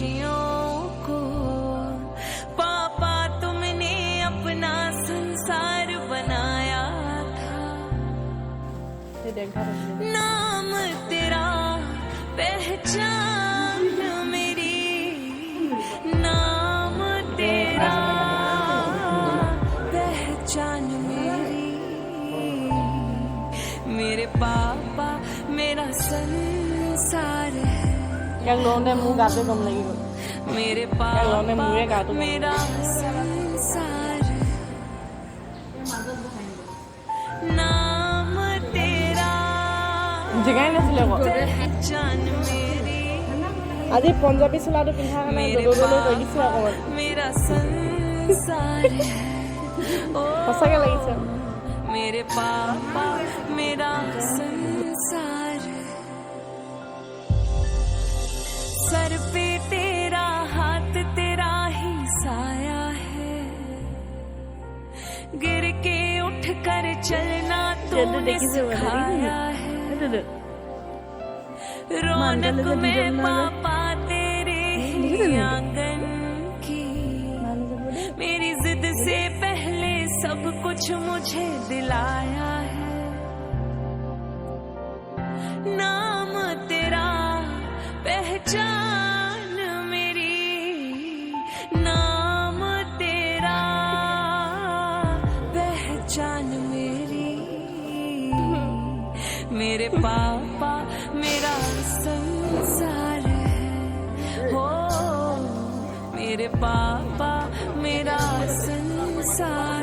खुशियों को। पापा तुमने अपना संसार बनाया था, नाम तेरा पहचान मेरी, नाम तेरा पहचान मेरी। मेरे पापा मेरा संसार है, मेरे पापा मेरा संसार है, नाम तेरा पहचान मेरी। আজি পঞ্জাবী চোলাটো পিন্ধা मेरा संसार है, সঁচাকে লাগিছে। मेरे पापा मेरा संसार है। सर पे तेरा हाथ तेरा ही साया है, गिर के उठ कर चलना तूने सिखाया है। रौनक में पापा तेरे ही आंगन की, मेरी जिद से पहले सब कुछ मुझे दिलाया है। नाम तेरा पहचान मेरी, नाम तेरा पहचान मेरी। मेरे पापा मेरा संसार है, हो मेरे पापा मेरा संसार।